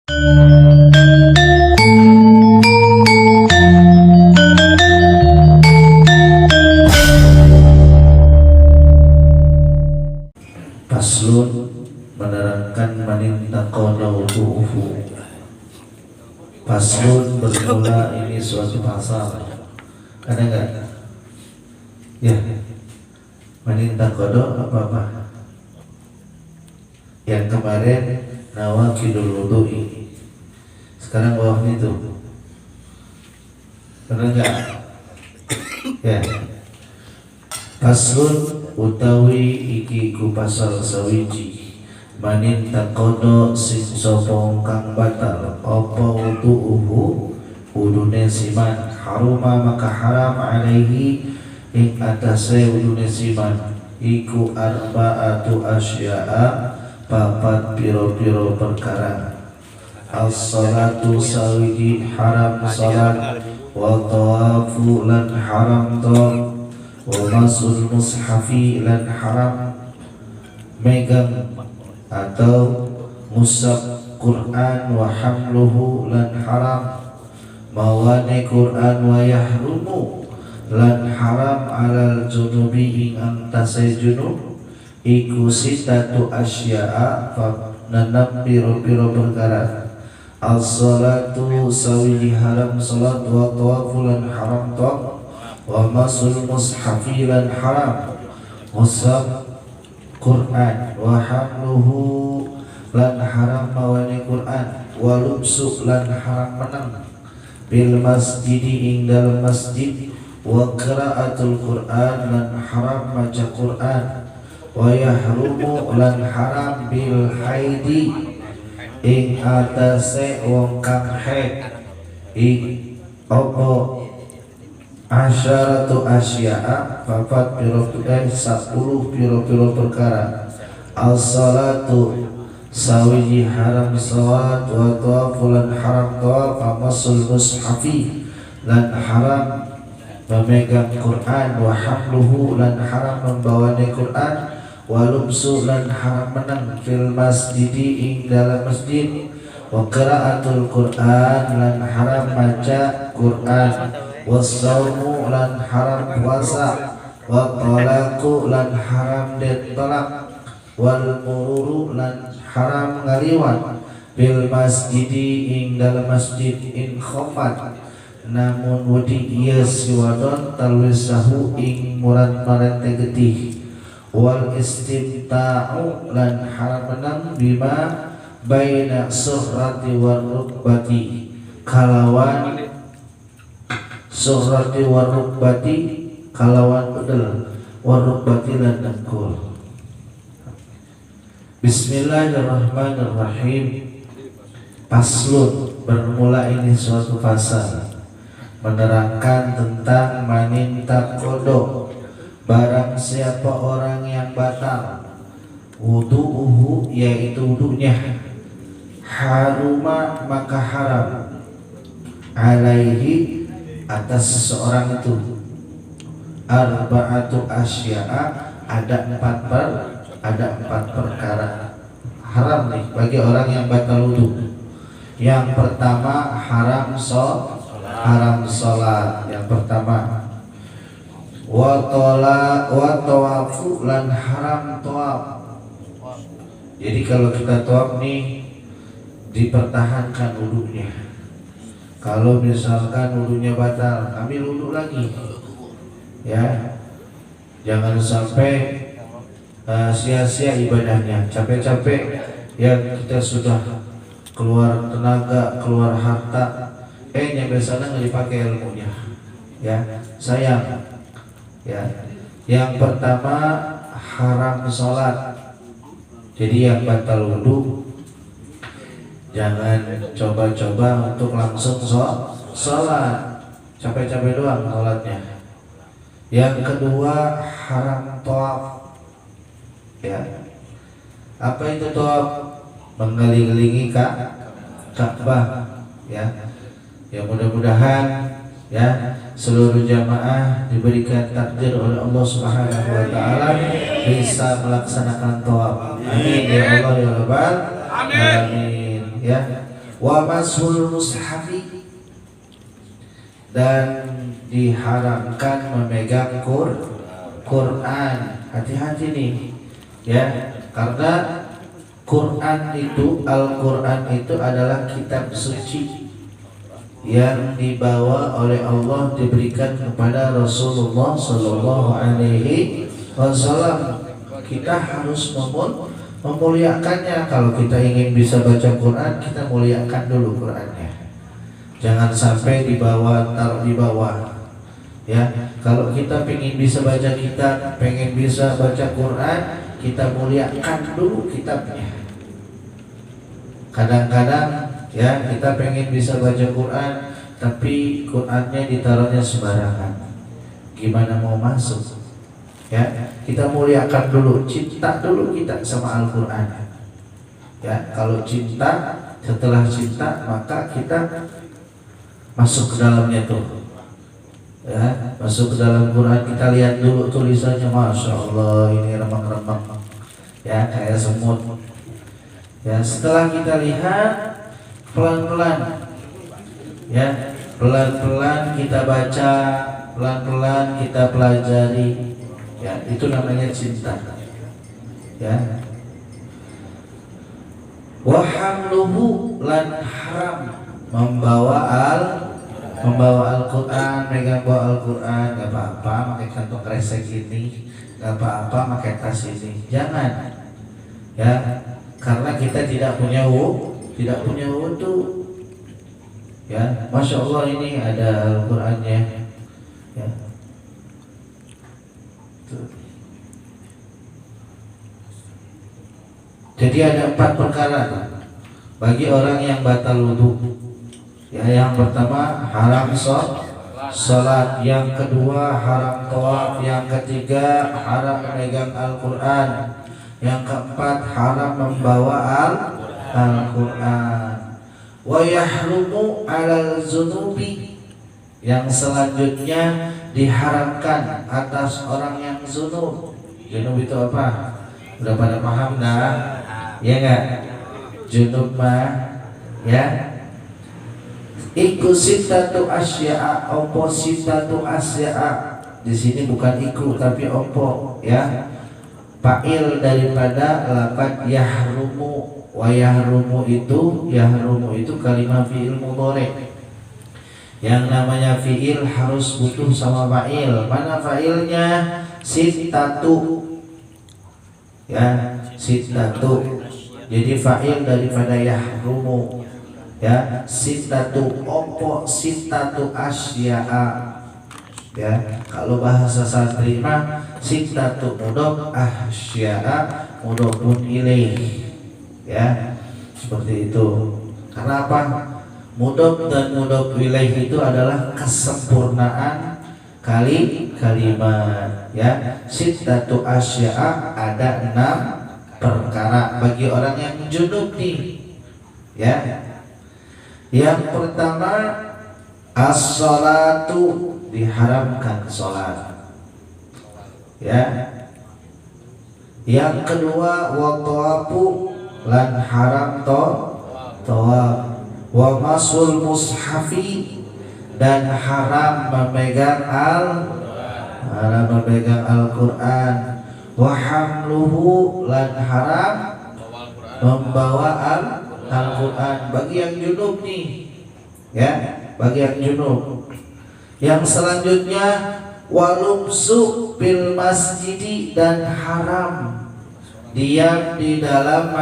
Faslun menerangkan manintaqada wudu'uhu. Faslun bermula ini suatu pasal. Ada enggak? Ya. Manintaqada apa-apa? Yang kemarin nawaqidul wudu'i. Sekarang bawahnya itu. Benar enggak? Ya. Faslun utawi iki ku pasal sawiji manin takodo sing sapa kang batal apa wudu'uhu wudune siman haruma maka haram alaihi ing atase wudune siman iku arba'atu asya'a papat piro-piro perkara as-salatu sawiji haram salat wa tawafu lan haram tawaf wa masul mushafi lan haram megang atau musab Quran wa hamluhu lan haram mawane Quran wa yahrumu lan haram alal junubi ing antase junub iku sitatu asya'a nanam piro-piro perkara as-salatu sawi haram salat wa tawafu lan haram tawaf wa masul mushafi lan haram musab Quran wa hamluhu lan haram mawani Quran wa lubsu lan haram menang bil masjidi ing dalam masjid wa qiraatul Quran lan haram maca Quran wa yahrumu lan haram bil haidi ing atase wong kang haid ing apa asyaratu asya'a papat piro-piro 10 piro-piro perkara as-salatu sawiji haram salat wa tawafulan haram tawaf amasul mushafi lan haram memegang Quran wa hamluhu lan haram membawani Quran wa lubsu lan haram menang fil masjidi ing dalam masjid wa qiraatul Quran lan haram maca Quran wasaumu lan haram puasa wa talaqu lan haram den talak wal mururu lan haram ngaliwat bil masjidi ing dalam masjid in khofat namun wedi iya siwadon talwisahu ing murad marente getih wal istimta'u lan haram menang bima baina suhrati wal rukbati kalawan suhrati warukbati kalawan bedel warukbati lan dengkul. Bismillahirrahmanirrahim. Faslun bermula ini suatu pasal menerangkan tentang maninta kodo barang siapa orang yang batal wudu'uhu yaitu wudu'nya haruma maka haram alaihi atas seseorang itu arba'atu asya'a ada empat perkara haram nih bagi orang yang batal wudu. Yang pertama haram salat yang pertama wa tawafu lan haram tawaf. Jadi kalau kita tawaf nih dipertahankan wudunya. Kalau misalkan wudunya batal, ambil wudu lagi, ya, jangan sampai sia-sia ibadahnya. Capek-capek, ya kita sudah keluar tenaga, keluar harta, nyampe sana nggak dipakai ilmunya, ya, sayang, ya. Yang pertama haram sholat. Jadi yang batal wudu jangan coba-coba untuk langsung sholat, capek-capek doang sholatnya. Yang kedua haram tawaf, ya. Apa itu tawaf? Mengelilingi Ka'bah, ya. Ya mudah-mudahan ya seluruh jamaah diberikan takdir oleh Allah Subhanahu wa taala bisa melaksanakan tawaf. Amin ya Allah ya Rabbal alamin. Ya, wa masul mushafi, dan diharamkan memegang Quran. Hati-hati nih ya, karena Quran itu, Al-Quran itu adalah kitab suci yang dibawa oleh Allah, diberikan kepada Rasulullah Sallallahu Alaihi Wasallam. Kita harus memuliakannya. Kalau kita ingin bisa baca Quran, kita muliakan dulu Qurannya. Jangan sampai taruh di bawah. Ya, kalau kita pengen bisa baca kitab, pengen bisa baca Quran, kita muliakan dulu kitabnya. Kadang-kadang ya kita pengen bisa baca Quran, tapi Qurannya ditaruhnya sembarangan. Gimana mau masuk? Ya, kita muliakan dulu, cinta dulu kita sama Al-Quran. Ya, kalau cinta, setelah cinta maka kita masuk ke dalamnya tuh. Ya, masuk ke dalam Quran, kita lihat dulu tulisannya, Masya Allah, ini remang-remang ya, kayak semut. Ya, setelah kita lihat, pelan-pelan ya, pelan-pelan kita baca, pelan-pelan kita pelajari. Ya, itu namanya cinta. Ya. Wa hamluhu, lan haram membawa Al-Quran, megang bawa Al-Quran. Gak apa-apa pakai kantong kresek ini, gak apa-apa pakai tas ini, jangan ya, karena kita tidak punya wudu ya. Masya Allah, ini ada Al-Qurannya ya. Jadi ada 4 perkara bagi orang yang batal wudu. Ya, yang pertama haram sholat, yang kedua haram tawaf, yang ketiga haram memegang Al-Quran, yang keempat haram membawa Al-Quran. Wa yahrumu 'alal zunubi, yang selanjutnya diharamkan atas orang yang zunub. Junub itu apa? Udah pada paham dah? Ya enggak? Junub mah ya, iku sitatu asya'a, opo sitatu asya'a. Di sini bukan iku tapi opo ya. Fa'il daripada lafaz yahrumu. Wa yahrumu itu kalimat fi'il mudhari'. Yang namanya fi'il harus butuh sama fa'il. Mana fa'ilnya? Sitatu ya, sitatu. Jadi fa'il daripada yahrumu ya, sitatu opo sitatu asya'a ya. Kalau bahasa santri mah sitatu mudhof, asya'a mudhofun ilaih ya, seperti itu. Karena apa? Mudhof dan mudhof ilaih itu adalah kesempurnaan kalimat ya. Sitatu asya'a, ada 6 perkara bagi orang yang junub nih ya. Yang pertama as-sholatu, diharamkan sholat ya. Yang kedua wa tawafu, lan haram tawaf. Wa masul mushafi, dan haram memegang Al-Quran. Wa hamluhu, lan haram membawa Al-Quran bagi yang junub nih ya, bagi yang junub. Yang selanjutnya walubsu bil masjidi, dan haram diam di dalam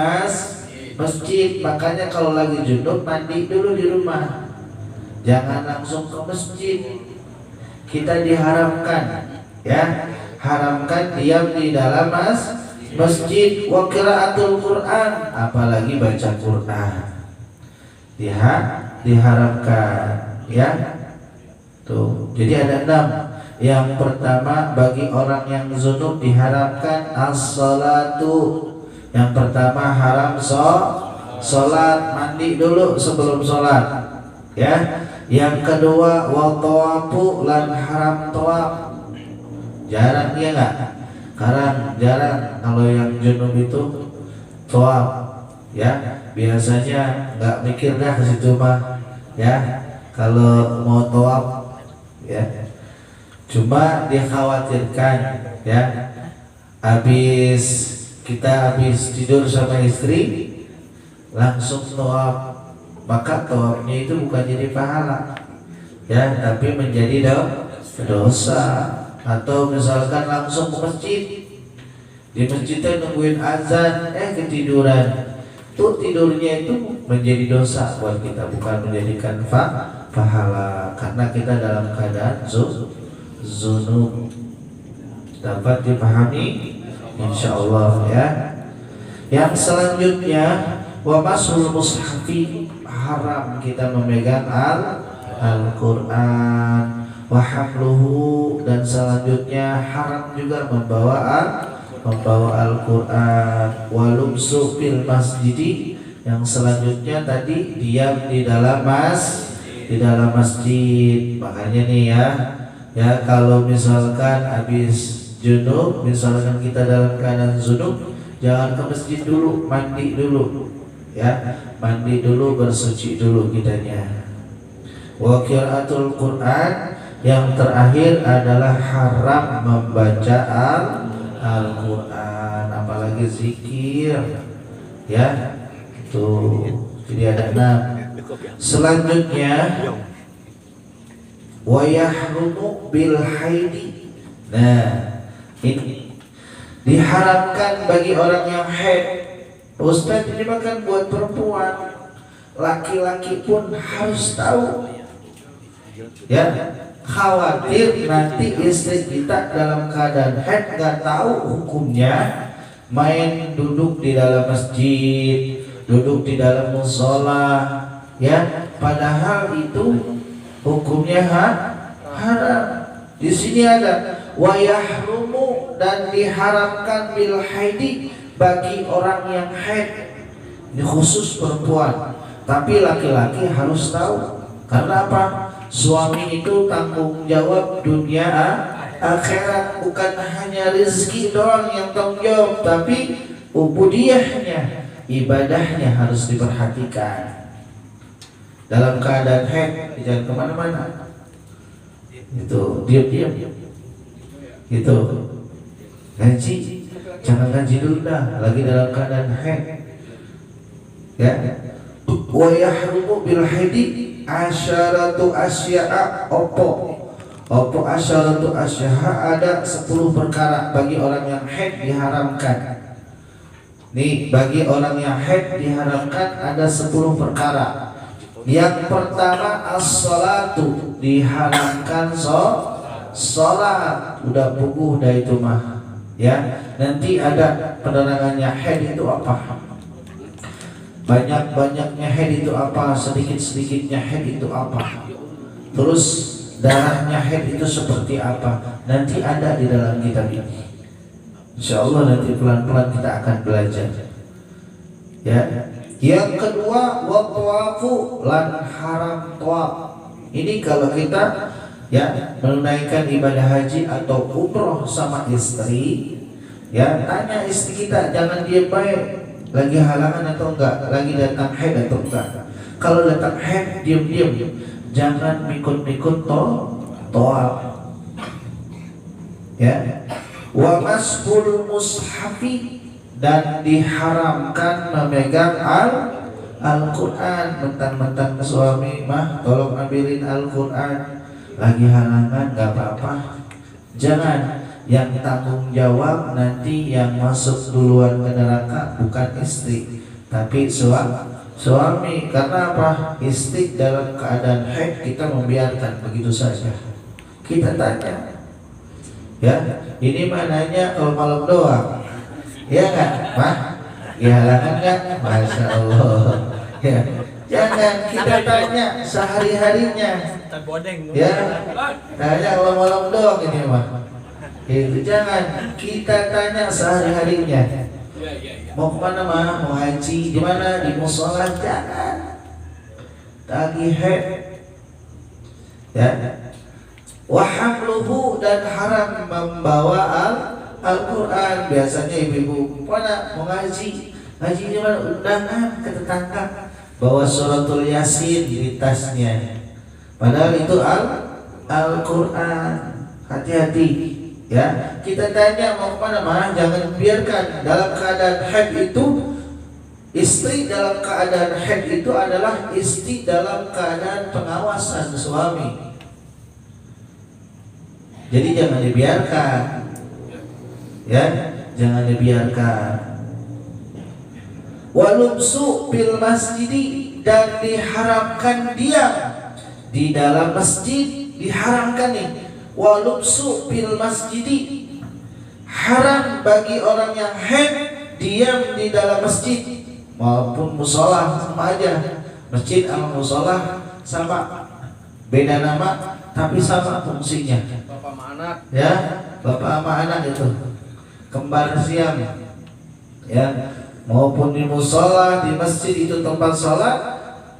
masjid. Makanya kalau lagi junub mandi dulu di rumah, jangan langsung ke masjid. Kita diharamkan ya, haramkan diam di dalam masjid. Wa qiraatul Quran, apalagi baca Quran diharamkan ya. Tuh, jadi ada 6. Yang pertama bagi orang yang zunub diharamkan as-sholatu. Yang pertama haram sholat, mandi dulu sebelum sholat ya. Yang kedua wa tawafu, lan haram tawaf. Jarang dia enggak? Jarang kalau yang junub itu tawaf ya. biasanya nggak mikir dah ke situ mah, ya kalau mau tawaf, ya cuma dikhawatirkan, ya kita habis tidur sama istri langsung tawaf, maka tawafnya itu bukan jadi pahala, ya tapi menjadi dosa. Atau misalkan langsung ke masjid, di masjidnya nungguin azan, ketiduran, tuh tidurnya itu menjadi dosa buat kita, bukan menjadikan pahala, karena kita dalam keadaan zunub. Dapat dipahami insyaallah, ya. Yang selanjutnya, wa masul mushafi, haram kita memegang Al-Qur'an, wa hamluhu, dan selanjutnya haram juga membawa Al-Qur'an, wa lumsu fil masjidi, yang selanjutnya tadi diam di dalam masjid. Makanya nih, ya kalau misalkan habis junub, misalkan kita dalam keadaan junub, jangan ke masjid dulu, mandi dulu, ya mandi dulu, bersuci dulu kitanya. Wa qiraatul Qur'an, yang terakhir adalah haram membaca Al-Qur'an, apalagi zikir, ya tuh. Jadi ada 6. Selanjutnya, wa yahrumu bil haidi. Nah, ini diharamkan bagi orang yang haid. Ustaz, ini makan buat perempuan, laki-laki pun harus tahu, ya khawatir nanti istri kita dalam keadaan haid gak tahu hukumnya, main duduk di dalam masjid, duduk di dalam musola, ya padahal itu hukumnya haram. Di sini ada wa yahrumu, dan diharamkan bil haidi, bagi orang yang haid. Ini khusus perempuan, tapi laki-laki harus tahu. Karena apa? Suami itu tanggung jawab dunia akhirat, bukan hanya rezeki doang yang tanggung jawab, tapi ubudiyahnya, ibadahnya harus diperhatikan. Dalam keadaan haid jangan kemana-mana, itu diam-diam, itu ngaji, jangan ngaji dulu dah, lagi dalam keadaan haid, ya. Wa yahrumu bil haidi asyaratu asya'a, opo asyaratu asya'a, ada 10 perkara bagi orang yang haid diharamkan. Nih, bagi orang yang haid diharamkan ada 10 perkara. Yang pertama as-salatu, diharamkan sholat. Udah puguh dah itu mah, ya. Nanti ada penerangannya haid itu apa, banyak-banyaknya haid itu apa, sedikit-sedikitnya haid itu apa, terus darahnya haid itu seperti apa, nanti ada di dalam kitab ini. Insyaallah nanti pelan-pelan kita akan belajar, ya. Yang kedua, wa tawafu, lan haram tawaf. Ini kalau kita, ya menunaikan ibadah haji atau umroh sama istri, ya tanya istri kita, jangan diam baik, lagi halangan atau enggak, lagi datang haid atau enggak. Kalau datang haid diam-diam, jangan mikut-mikut tawaf, ya. Wa masbul mushafi, dan diharamkan memegang Al-Qur'an. Mentang-mentang suami mah tolong ambilin Al-Qur'an, lagi halangan enggak apa-apa, jangan. Yang tanggung jawab nanti yang masuk duluan ke neraka bukan istri, tapi suami. Karena apa? Istri dalam keadaan haid kita membiarkan begitu saja. Kita tanya, ya ini mananya kalau malam doang, ya nggak, mah? Ya halangan nggak? Masya Allah, ya. Jangan kita tanya sehari-harinya, ya. Tanya kalau malam doang ini mah. Itu jangan kita tanya sehari-harinya. Mau kemana mah? Mau haji di mana? Di musola? Jangan. Lagi haid, ya. Wa hamluhu, dan haram membawa Al-Qur'an. Biasanya ibu-ibu mana mau ngaji, Haji ini mana undangan ke tetangga, bawa suratul Yasin di tasnya, padahal itu Al-Quran. Hati-hati ya. Kita tanya mau kemana, mah jangan biarkan dalam keadaan haid itu. Istri dalam keadaan haid itu adalah istri dalam keadaan pengawasan suami. Jadi jangan dibiarkan, ya, jangan dibiarkan. Walubsu fil masjidi, dan diharamkan diam di dalam masjid, diharamkan nih. Walubsu fil masjidi, haram bagi orang yang haid diam di dalam masjid maupun musola, sama aja. Masjid sama musola sama, beda nama tapi sama fungsinya. Bapak sama anak. Ya, bapak sama anak itu kembar siam. Ya, maupun di musola, di masjid itu tempat sholat,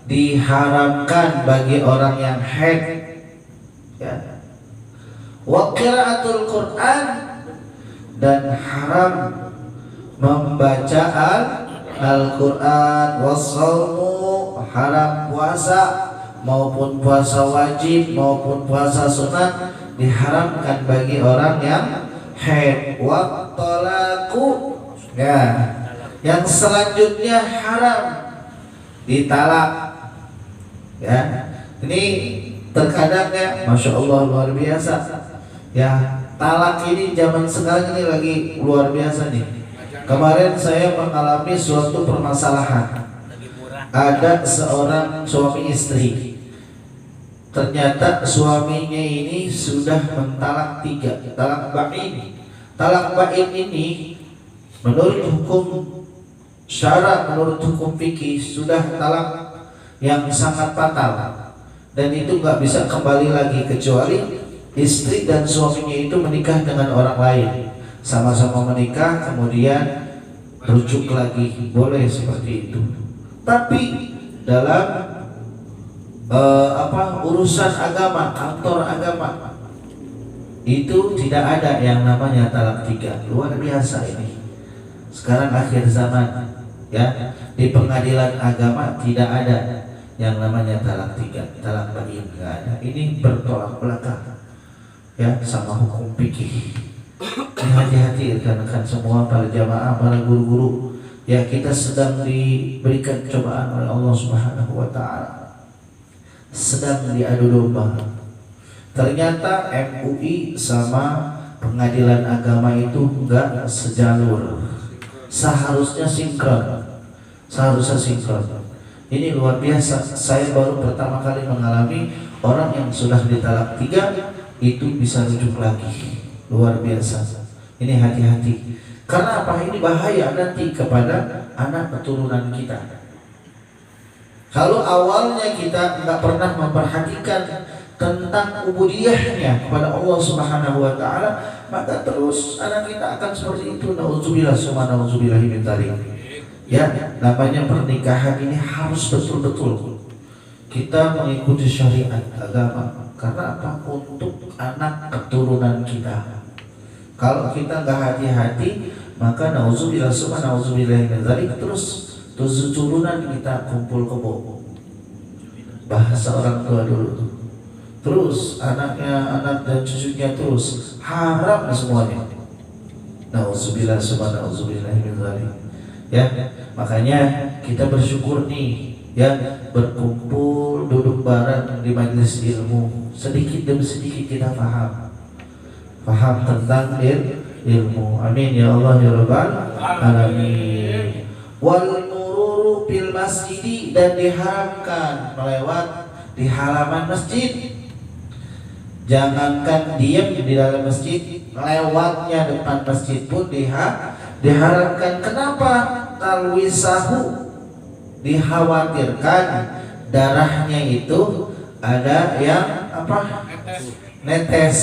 diharamkan bagi orang yang haid. Ya. Wa qiraatul Quran, dan haram membaca Al-Quran. Wassaumu, haram puasa maupun puasa wajib maupun puasa sunat, diharamkan bagi orang yang haid. Wa talaku, ya, yang selanjutnya haram ditalak. Ya, ini terkadang ya, masya Allah luar biasa. Ya, talak ini zaman sekarang ini lagi luar biasa nih. Kemarin saya mengalami suatu permasalahan. Ada seorang suami istri. Ternyata suaminya ini sudah mentalak 3, talak bain. Talak bain ini menurut hukum syara, menurut hukum fikih sudah talak yang sangat fatal, dan itu nggak bisa kembali lagi kecuali istri dan suaminya itu menikah dengan orang lain, sama-sama menikah kemudian rujuk lagi, boleh seperti itu. Tapi dalam urusan agama, kantor agama itu tidak ada yang namanya talak 3. Luar biasa ini. Sekarang akhir zaman ya, di pengadilan agama tidak ada yang namanya talak 3, talak bain, nggak ada. Ini bertolak belakang ya sama hukum fikih. Hati-hati rekan-rekan semua, para jamaah, para guru-guru ya, kita sedang diberikan cobaan oleh Allah Subhanahu wa taala, sedang diadu domba. Ternyata MUI sama pengadilan agama itu enggak sejalur. Seharusnya sinkron. Seharusnya sinkron. Ini luar biasa. Saya baru pertama kali mengalami orang yang sudah ditalak 3 itu bisa rujuk lagi. Luar biasa. Ini hati-hati. Karena apa? Ini bahaya nanti kepada anak keturunan kita. Kalau awalnya kita nggak pernah memperhatikan tentang ubudiyahnya kepada Allah Subhanahu wa taala, maka terus anak kita akan seperti itu. Nauzubillah summa nauzubillahi min dzalik. Ya, namanya pernikahan ini harus betul-betul kita mengikuti syariat agama. Karena apa? Untuk anak keturunan kita. Kalau kita nggak hati-hati, maka nauzubillah summa nauzubillahi min dzalik, terus turunan kita kumpul kebo. Bahasa orang tua dulu. Terus anaknya, anak dan cucunya terus haram semuanya. Nauzubillah summa nauzubillahi min dzalik. Ya, makanya kita bersyukur nih ya, berkumpul duduk bareng di majelis ilmu, sedikit demi sedikit kita paham tentang ilmu. Amin ya Allah ya Rabbal alamin. Wal mururu fil masjidi, dan diharamkan melewat di halaman masjid. Jangankan diam di dalam masjid, lewatnya depan masjid pun diharamkan. Kenapa? Talwisahu, dikhawatirkan darahnya itu ada yang apa? Netes.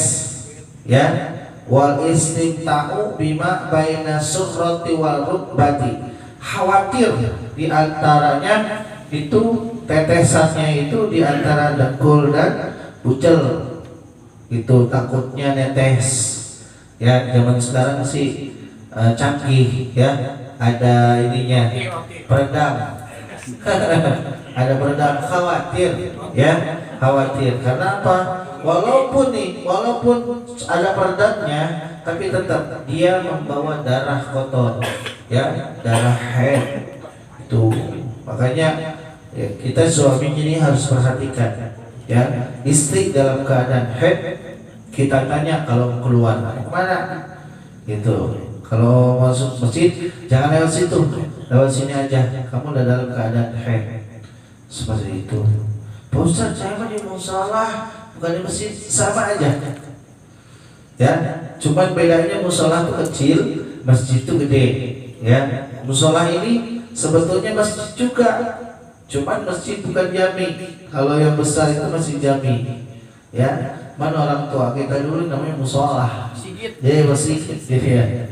Ya. Wal istimta'u bima baina sukhrati wal rukbati, khawatir di antaranya itu tetesannya itu di antara dengkul dan bucel, itu takutnya netes. Ya, zaman sekarang sih canggih ya, ada ininya, peredam. Ada peredam, khawatir, ya, khawatir. Karena apa? Walaupun ada peredamnya, tapi tetap dia membawa darah kotor, ya, darah haid. Itu makanya ya, kita suami ini harus perhatikan, ya, istri dalam keadaan haid kita tanya kalau keluar kemana, gitu. Kalau masuk masjid jangan lewat situ, lewat sini aja. Kamu udah dalam keadaan haid, seperti itu. Pak Ustaz, saya mah di musola bukan di masjid, sama aja. Ya, cuman bedanya musola itu kecil, masjid itu gede. Ya, musola ini sebetulnya masjid juga, cuman masjid bukan jami. Kalau yang besar itu masih jami. Ya, mana orang tua kita dulu namanya musola. Jadi masjid, ya.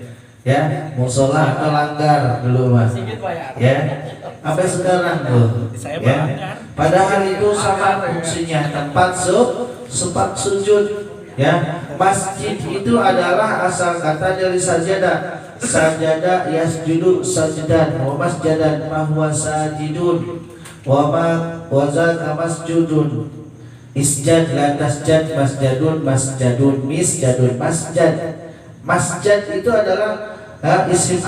Ya, musola atau langgar dulu mas. Ya, sampai sekarang tuh. Ya, padahal itu sama fungsinya, tempat sujud. Ya, masjid itu adalah asal kata dari sajadah. Sajadah yasjudu sajdan, wa masjadan ma huwa sajidun, wa ma wazaka masjudun. Isjad la tasjad masjadun masjadun misjadun masjad. Masjid itu adalah isim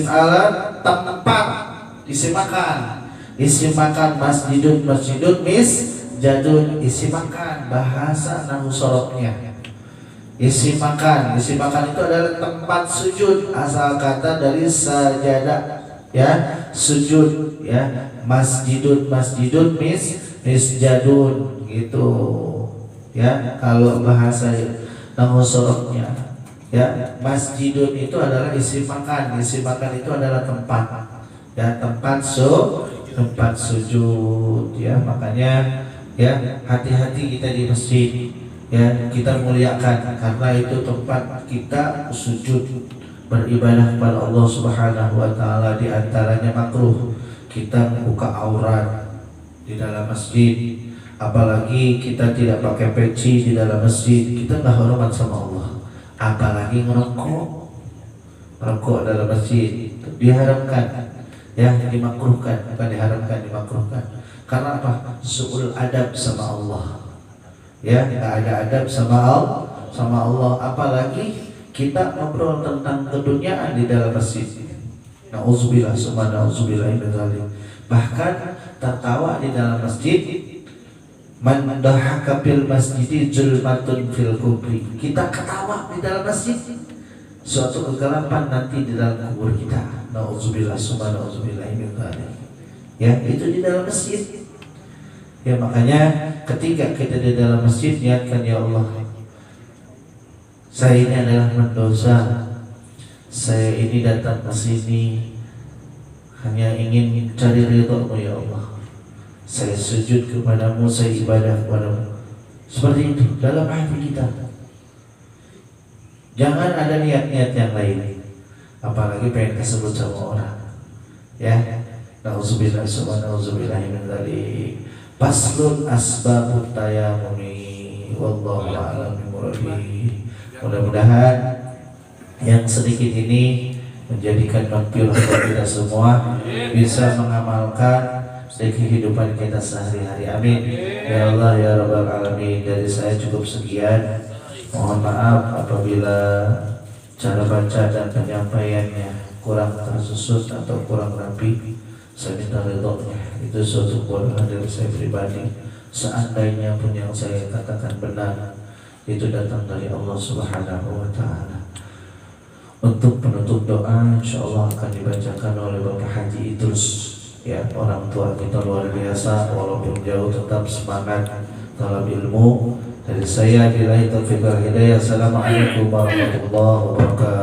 alat tempat isi makan masjidun misjadun isi makan, bahasa nahu sorobnya isi makan itu adalah tempat sujud, asal kata dari sajadah, ya, sujud, ya, masjidun misjadun, gitu, ya. Kalau bahasa nahu sorobnya, ya, masjidun itu adalah isi makan itu adalah tempat, ya, tempat sujud, ya. Makanya, ya, hati-hati kita di masjid, ya, kita muliakan karena itu tempat kita sujud beribadah kepada Allah Subhanahu wa taala. Di antaranya makruh kita membuka aurat di dalam masjid, apalagi kita tidak pakai peci di dalam masjid, kita nggak hormat sama Allah. Apalagi merokok dalam masjid diharamkan, ya, dimakruhkan, bukan diharamkan, dimakruhkan. Karena apa? Su'ul adab sama Allah, ya, nggak ada adab sama Allah. Apalagi kita ngobrol tentang keduniaan di dalam masjid. Nauzubillah, summa nauzubillah min dzalik. Bahkan tertawa di dalam masjid. Man dahaka fil masjidi zulmatun fil kubri. Kita ketawa di dalam masjid, suatu kegelapan nanti di dalam kubur kita. Nauzubillah, summa nauzubillah min dzalik. Ya, itu di dalam masjid. Ya, makanya ketika kita di dalam masjid, niatkan, ya Allah, saya ini adalah mendosa. Saya ini datang ke sini hanya ingin cari ridho-Mu, ya Allah. Saya sujud kepadamu, saya ibadah kepadamu. Seperti itu dalam hati kita. Jangan ada niat-niat yang lain, apalagi pengen kesebut sama orang, ya. Nauzubillah, subhanallah min dzalik. Faslun asbabut tayammumi wallahu a'lam bimuradi. Mudah-mudahan yang sedikit ini menjadikan manfaat bagi kita semua, bisa mengamalkan di kehidupan kita sehari-hari. Amin ya Allah ya Rabbal Alamin. Dari saya cukup sekian. Mohon maaf apabila cara baca dan penyampaiannya kurang tersusun atau kurang rapi. Saya minta ridhonya. Itu suatu kebutuhan dari saya pribadi. Seandainya pun yang saya katakan benar, itu datang dari Allah Subhanahu wa taala. Untuk penutup doa, insyaallah akan dibacakan oleh Bapak Haji Idrus, ya, orang tua kita luar biasa, walaupun jauh tetap semangat dalam ilmu. Dari saya billahi taufiq wal hidayah. Assalamualaikum warahmatullahi wabarakatuh.